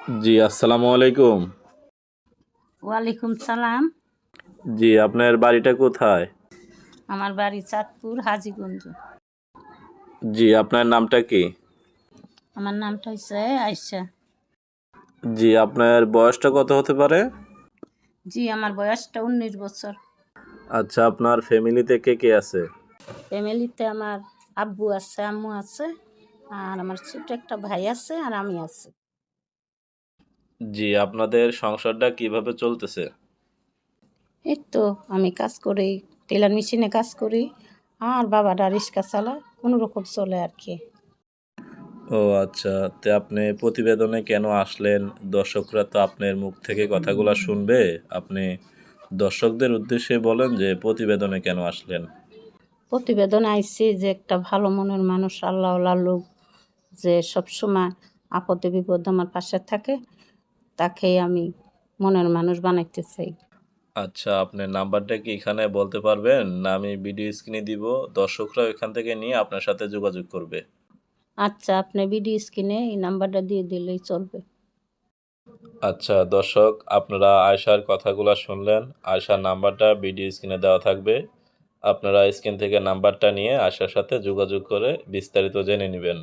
জি, আসসালামু আলাইকুম। ওয়ালাইকুম সালাম। জি, আপনার বাড়িটা কোথায়? আমার বাড়ি চাঁদপুর হাজীগঞ্জ। জি, আপনার নামটা কি? আমার নামটা হচ্ছে আয়শা। জি, আপনার বয়সটা কত হতে পারে? জি, আমার বয়সটা 19 বছর। আচ্ছা, আপনার ফ্যামিলিতে কে কে আছে? ফ্যামিলিতে আমার আব্বু আছে, আম্মু আছে, আর আমার ছোট একটা ভাই আছে, আর আমি আছি। জি, আপনাদের সংসারটা কিভাবে চলতেছে? এই তো আমি কাজ করি, টেলার মেশিনে কাজ করি, আর বাবাটা রিক্সা চালায়, কোনো রকম চলে আর কি। ও আচ্ছা, তে আপনি প্রতিবেদনে কেন আসলেন? দর্শকরা তো আপনার মুখ থেকে কথাগুলা শুনবে। আপনি দর্শকদের উদ্দেশ্যে বলেন যে প্রতিবেদনে কেন আসলেন? প্রতিবেদন আইছি যে একটা ভালো মনের মানুষ, আল্লাহওয়ালা লোক, যে সবসময় আপদে বিপদে আমার পাশে থাকে, তাকেই আমি মনের মানুষ বানাইতে চাই। আচ্ছা, আপনার নাম্বারটা কি এখানে বলতে পারবেন? না আমি ভিডিও স্ক্রিনে দিব, দর্শকরা এখান থেকে নিয়ে আপনার সাথে যোগাযোগ করবে। আচ্ছা, আপনি ভিডিও স্ক্রিনে এই নাম্বারটা দিয়ে দিলেই চলবে। আচ্ছা দর্শক, আপনারা আয়শার কথাগুলো শুনলেন। আয়শার নাম্বারটা ভিডিও স্ক্রিনে দেওয়া থাকবে। আপনারা স্ক্রিন থেকে নাম্বারটা নিয়ে আয়শার সাথে যোগাযোগ করে বিস্তারিত জেনে নেবেন।